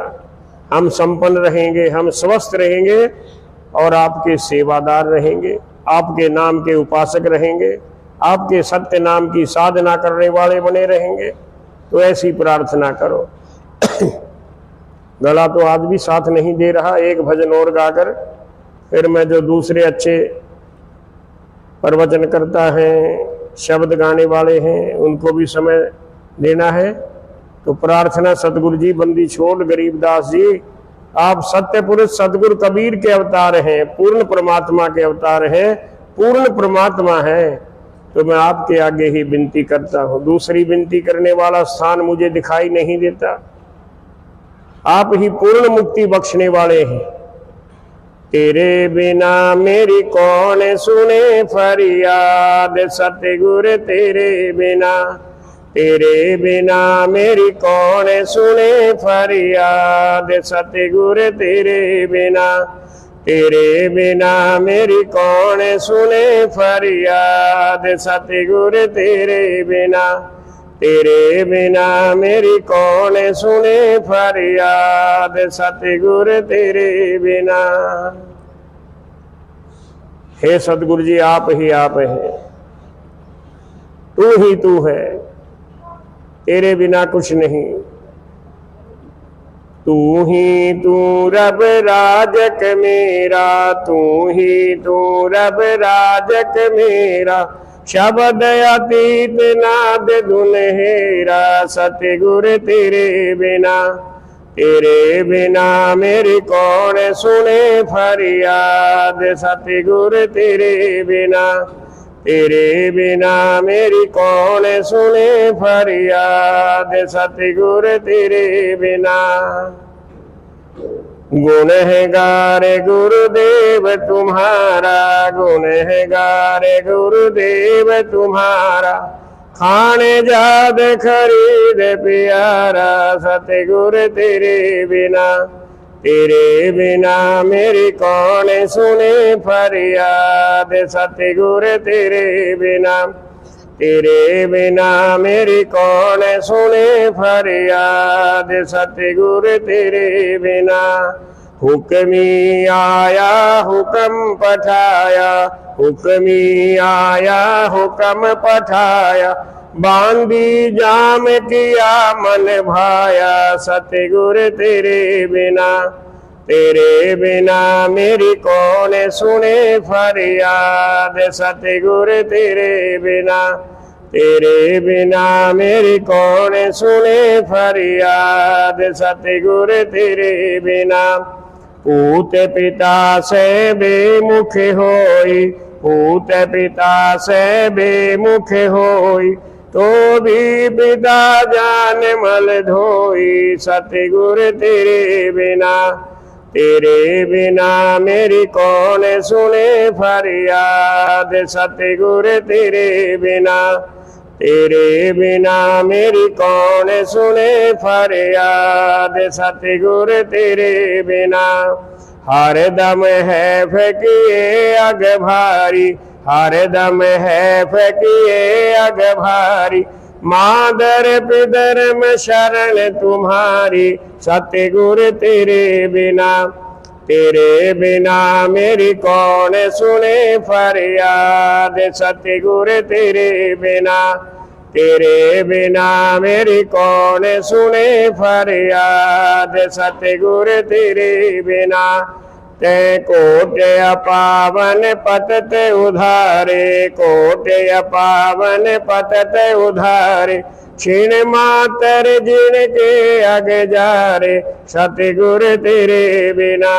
हम संपन्न रहेंगे, हम स्वस्थ रहेंगे और आपके सेवादार रहेंगे, आपके नाम के उपासक रहेंगे, आपके सत्य नाम की साधना करने वाले बने रहेंगे। तो ऐसी प्रार्थना करो। गला तो आज भी साथ नहीं दे रहा, एक भजन और गाकर फिर मैं जो दूसरे अच्छे प्रवचन करता है, शब्द गाने वाले हैं, उनको भी समय देना है। तो प्रार्थना, सतगुरु जी बंदी छोड़ गरीबदास जी आप सत्य पुरुष सदगुरु कबीर के अवतार हैं, पूर्ण परमात्मा के अवतार हैं, पूर्ण परमात्मा है। तो मैं आपके आगे ही विनती करता हूं, दूसरी विनती करने वाला स्थान मुझे दिखाई नहीं देता। आप ही पूर्ण मुक्ति बख्शने वाले हैं। तेरे बिना मेरी कौन सुने फरियाद, सतगुरु तेरे बिना, तेरे बिना मेरी कौन सुने फरियाद, सतगुरु तेरे बिना, तेरे बिना मेरी कौन सुने फरियाद, सतगुरु तेरे बिना, तेरे बिना मेरी कौन सुने फरियाद, सतगुरु तेरे बिना। हे सतगुरु जी, आप ही आप है, तू ही तू है, तेरे बिना कुछ नहीं। तू ही तू रब राजक मेरा, तू ही तू रब राजक मेरा, शब्द अतीत नाद दुल्हेरा, सतगुरु तेरे बिना, तेरे बिना मेरी कौन सुने फरियाद, सतगुरु तेरे बिना, तेरे बिना मेरी कौन सुने फरियाद, सतगुरु तेरे बिना। गुनहगार गुरुदेव तुम्हारा, गुनहगार गुरुदेव तुम्हारा, खाने जाद खरीद प्यारा, सतगुरु तेरे बिना, तेरे बिना मेरी कौन सुने फरियाद, सतगुरु तेरे बिना, तेरे बिना मेरी कौन सुने फरियाद, सतगुरु तेरे बिना। हुक्मी आया हुक्म पठाया, हुक्मी आया हुक्म पठाया, बांधी जाम किया मन भाया, सतगुरु तेरे बिना, तेरे बिना मेरी कौन सुने फरियाद, सतगुरु तेरे बिना, तेरे बिना मेरी कौन सुने फरियाद, सतगुरु तेरे बिना। पूत पिता से बेमुख होई, पूत पिता से बेमुख होई, तो भी पिता जान मल धोई, सतगुरु तेरे बिना, तेरे बिना मेरी कौन सुने फरियाद, सतगुरु तेरे बिना, तेरे बिना मेरी कौन सुने फरियाद, सतगुरु तेरे बिना। हर दम है फकीए अग भारी, हर दम है फकीए अग भारी, मादर पिदर में शरण तुम्हारी, सतगुरु तेरे बिना, तेरे बिना मेरी कौन सुने फरियाद, सतगुरु तेरे बिना, तेरे बिना मेरी कौन सुने फरियाद, सतगुरु तेरे बिना। ते कोट पावन पतत उधारे, कोट पावन पतत उधारे, क्षीण मातर जिनके अग जारे, सतगुरु तेरे बिना,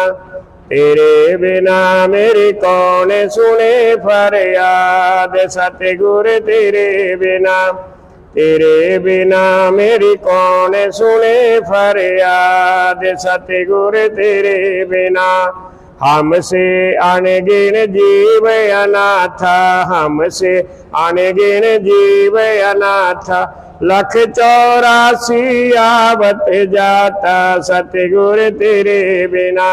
तेरे बिना मेरी कौन सुने फरियाद, सतगुरु तेरे बिना, तेरे बिना मेरी कौन सुने फरियाद, सतगुरु तेरे बिना। हमसे अनगिन जीव अनाथा, हमसे अनगिन जीव अनाथा, लख 84 आवत जाता, सतगुरु तेरे बिना,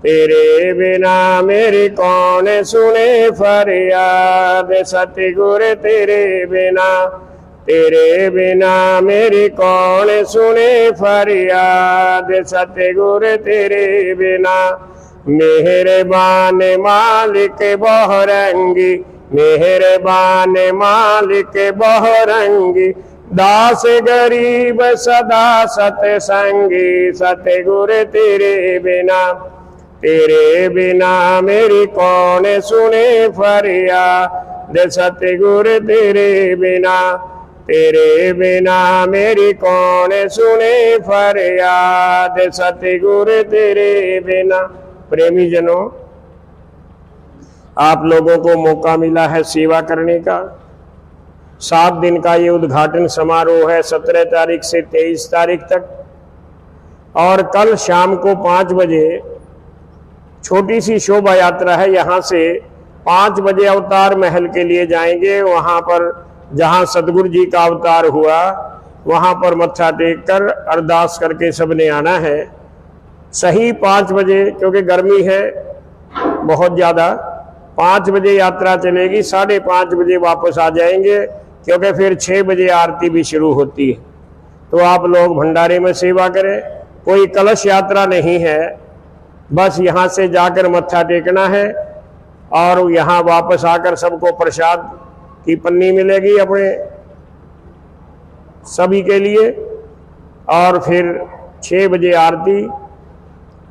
तेरे बिना मेरी कौन सुने फरियाद, सतगुरु तेरे बिना, तेरे बिना मेरी कौन सुने फरियाद, सतगुरु तेरे बिना। मेहरबान मालिक बहुरंगी, मेहरबान मालिक बहुरंगी, दास गरीब सदा सतसंगी, सतगुरु तेरे बिना, तेरे बिना मेरी कौन सुने फरियाद, सतगुरु तेरे बिना, तेरे बिना मेरी कौन सुने फरियाद, सतगुर तेरे बिना। प्रेमी जनों, आप लोगों को मौका मिला है सेवा करने का। 7 दिन का ये उद्घाटन समारोह है, 17 तारीख से 23 तारीख तक। और कल शाम को 5 बजे छोटी सी शोभा यात्रा है। यहाँ से 5 बजे अवतार महल के लिए जाएंगे। वहाँ पर जहाँ सतगुरु जी का अवतार हुआ, वहाँ पर मत्था टेक कर अरदास करके सबने आना है। सही 5 बजे, क्योंकि गर्मी है बहुत ज़्यादा, 5 बजे यात्रा चलेगी, 5:30 बजे वापस आ जाएंगे, क्योंकि फिर 6 बजे आरती भी शुरू होती है। तो आप लोग भंडारे में सेवा करें। कोई कलश यात्रा नहीं है, बस यहाँ से जाकर मत्था टेकना है और यहाँ वापस आकर सबको प्रसाद की पन्नी मिलेगी अपने सभी के लिए। और फिर 6 बजे आरती,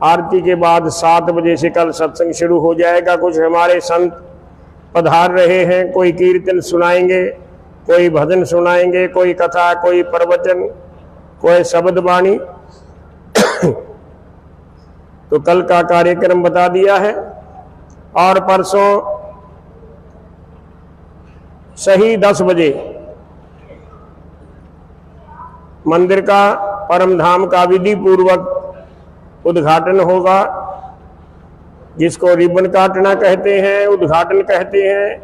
आरती के बाद 7 बजे से कल सत्संग शुरू हो जाएगा। कुछ हमारे संत पधार रहे हैं, कोई कीर्तन सुनाएंगे, कोई भजन सुनाएंगे, कोई कथा, कोई प्रवचन, कोई शब्द वाणी। तो कल का कार्यक्रम बता दिया है। और परसों सही 10 बजे मंदिर का, परम धाम का विधि पूर्वक उद्घाटन होगा, जिसको रिबन काटना कहते हैं, उद्घाटन कहते हैं।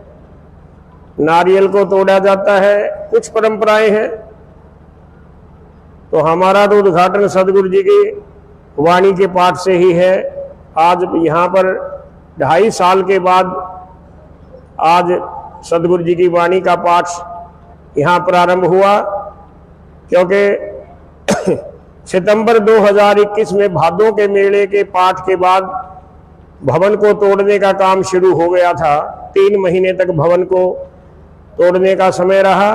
नारियल को तोड़ा जाता है, कुछ परंपराएं हैं। तो हमारा तो उद्घाटन सदगुरु जी की वाणी के पाठ से ही है। आज यहाँ पर 2.5 साल के बाद आज सदगुरु जी की वाणी का पाठ यहाँ प्रारंभ हुआ, क्योंकि सितंबर 2021 में भादों के मेले के पाठ के बाद भवन को तोड़ने का काम शुरू हो गया था। 3 महीने तक भवन को तोड़ने का समय रहा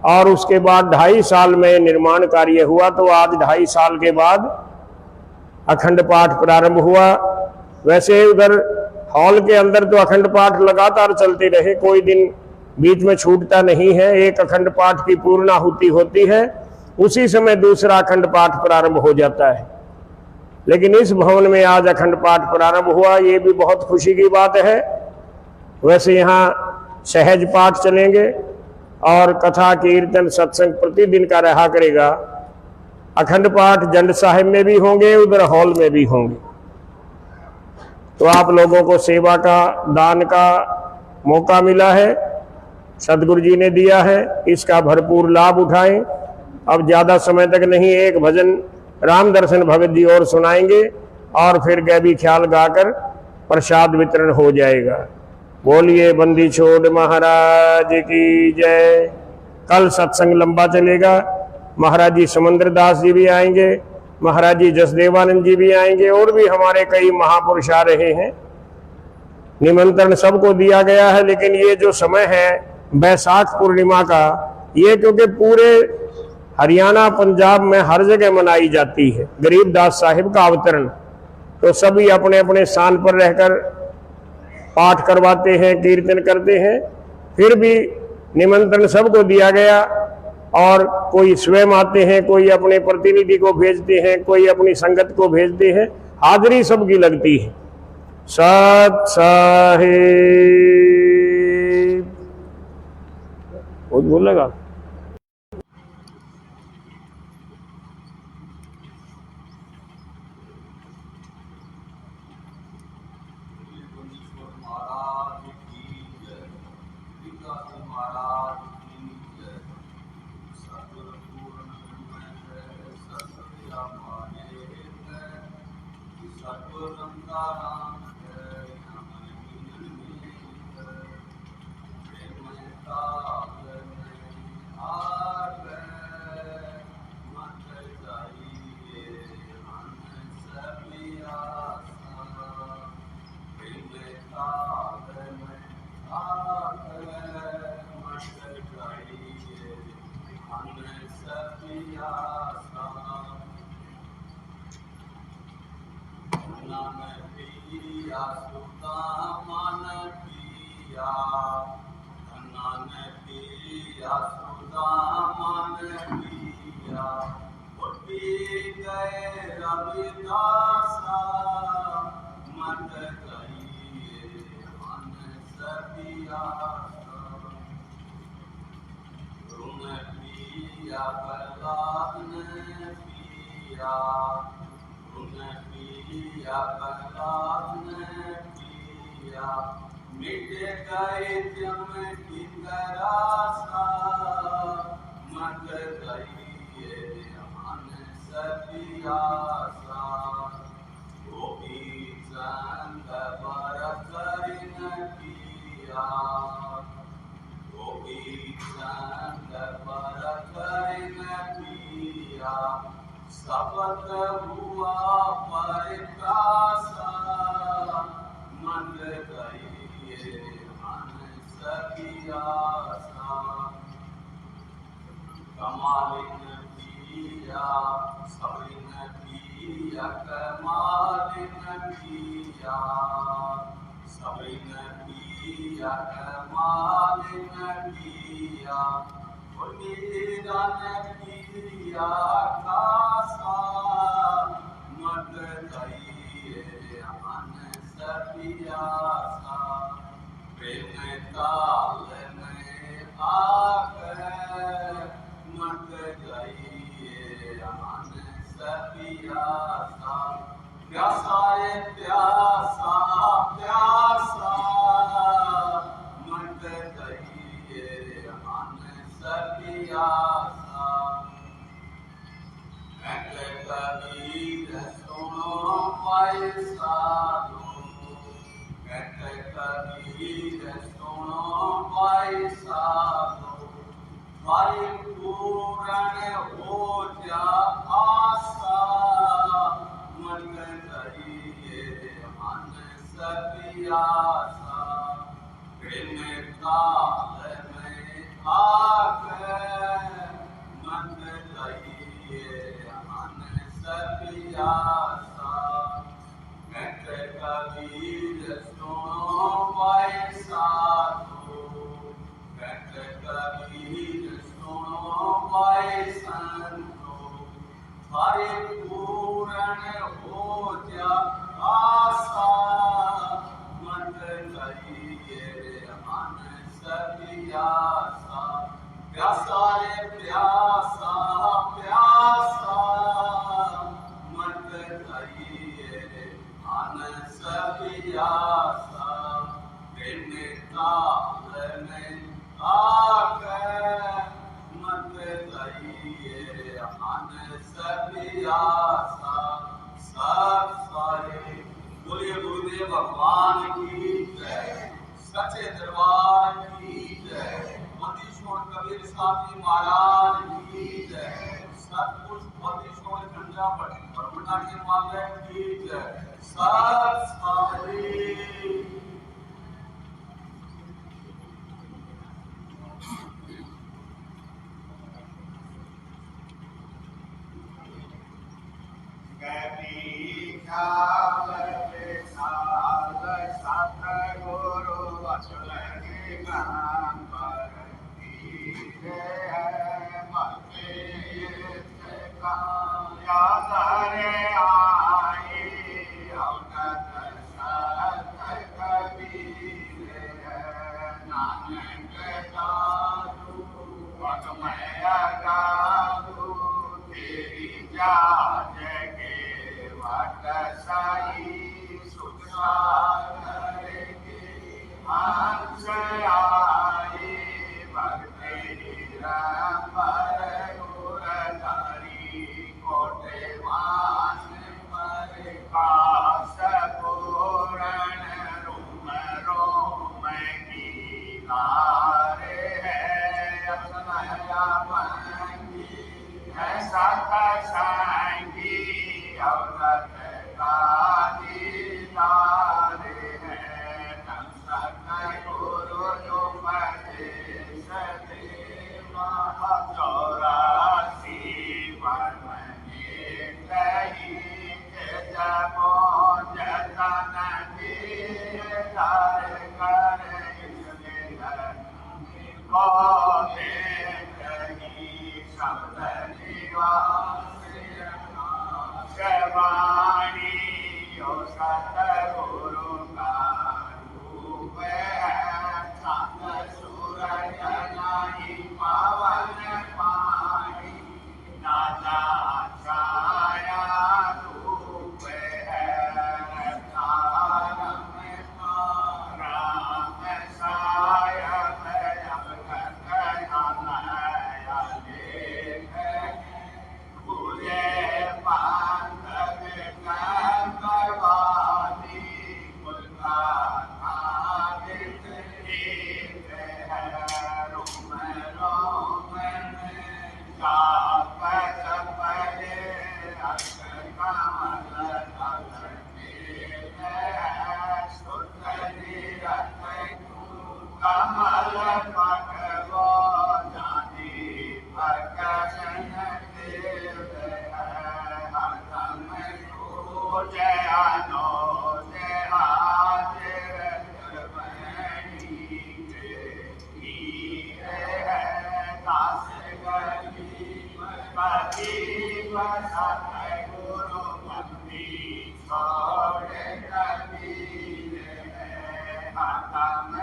और उसके बाद 2.5 साल में निर्माण कार्य हुआ। तो आज 2.5 साल के बाद अखंड पाठ प्रारंभ हुआ। वैसे उधर हॉल के अंदर तो अखंड पाठ लगातार चलते रहे, कोई दिन बीच में छूटता नहीं है। एक अखंड पाठ की पूर्णाहुति होती है, उसी समय दूसरा अखंड पाठ प्रारंभ हो जाता है। लेकिन इस भवन में आज अखंड पाठ प्रारंभ हुआ, ये भी बहुत खुशी की बात है। वैसे यहाँ सहज पाठ चलेंगे और कथा कीर्तन सत्संग प्रतिदिन का रहा करेगा। अखंड पाठ जंड साहिब में भी होंगे, उधर हॉल में भी होंगे। तो आप लोगों को सेवा का, दान का मौका मिला है, सदगुरु जी ने दिया है, इसका भरपूर लाभ उठाएं। अब ज़्यादा समय तक नहीं, एक भजन राम दर्शन भगत जी और सुनाएंगे और फिर गैबी ख्याल गाकर प्रसाद वितरण हो जाएगा। बोलिए बंदी छोड़ महाराज की जय। कल सत्संग लंबा चलेगा। महाराज जी समुद्र दास जी भी आएंगे, महाराज जी जसदेवानंद जी भी आएंगे, और भी हमारे कई महापुरुष आ रहे हैं। निमंत्रण सबको दिया गया है। लेकिन ये जो समय है बैसाख पूर्णिमा का, ये क्योंकि पूरे हरियाणा पंजाब में हर जगह मनाई जाती है गरीबदास साहिब का अवतरण, तो सभी अपने अपने स्थान पर रहकर पाठ करवाते हैं, कीर्तन करते हैं। फिर भी निमंत्रण सबको दिया गया और कोई स्वयं आते हैं, कोई अपने प्रतिनिधि को भेजते हैं, कोई अपनी संगत को भेजते हैं। हाजिरी सबकी लगती है। सत साहिब बोलेगा। सुता मन पिया उठी गए रविदासा मत गई मन सपिया तुम पिया प्रहलाद ने पिया तुम पिया प्रहलाद ने पिया मिट गए जम की तरासा मत गई मन सपियासा गोपी संग बर करिन पिया गोपी संग बर करिन पिया सपत हुआ परिकासा मन गई मन सपियासा कमालिन पिया सबिन पिया कमालिन पिया सबिन पिया कमालिन पिया उन्नीरन पिया कासा मत गई मन सपियासा प्रेम ताल में आकर मत गई मन सपियासा प्यासा प्यासा प्यासा मत गई मन सपियासा कबीर सुनो पाए साधु कबीर सुनो पाए साधु परिपूर्ण हो जा आशा मन गई मन सपियासा प्रेम काल में आकर मन गई मन सपियासा कबीर सुनो पाए साधु कबीर सुनो पाए संतो परिपूर्ण हो जा आशा मत गई मन सपियासा प्यासा प्यासा प्यासा मत गई मन सपियासा प्रेम काल में आकर मत गई मन सपियासा सब सारे बोलिए गुरुदेव भगवान की जय सच्चे दरबार की जय मतीश्वर कबीर साहब जी महाराज की जय सतपुरुष मतीश्वर खंडा ब्रह्मणा के माले की जय सब सारे शब्द निवास वाणी जो सतगुरु का रूप है संग सूरज नहीं पवन पानी नाना छाया रूप है तारम राम सायम कमल पटवो जानी प्रकाशन देव हरदम जयानो हाजिर दास गरीब सतगुरु बंदी छोड़ कबीर हरदम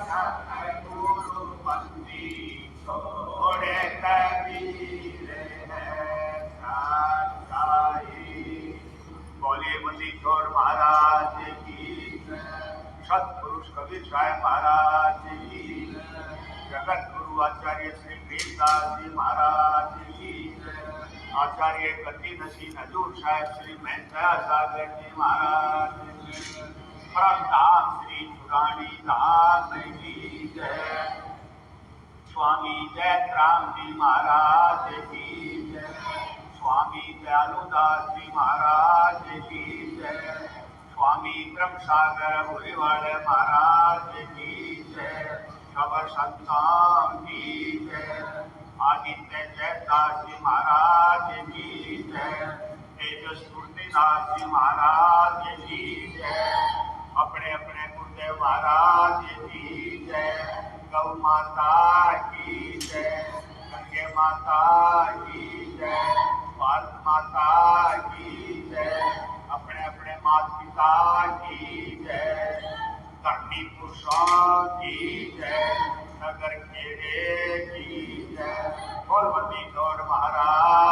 सतगुरु बंदी छोड़े कबीर बोले बंदी छोड़ महाराज की सतपुरुष कबीर साहब महाराज की जगत गुरु आचार्य श्री प्रेमदास जी महाराज की आचार्य गति नसीन हजूर साहब श्री मेहता सागर जी महाराज परम धाम श्री पुरानी धाम की जय स्वामी जयराम जी महाराज की जय स्वामी दयालुदास जी महाराज की जय स्वामी ब्रह्मसागर भोलेवाड़ महाराज की जय सब संतान की जय आदित्य जयदास जी महाराज की जय तेजस मूर्तिदास जी महाराज की जय अपने अपने गुरुदेव महाराज की जय गौ माता की जय गंगे माता की जय भारत माता की जय अपने अपने माता पिता की जय धरती पुरुषों की जय नगर खेड़े की जय गोलवती गौर महाराज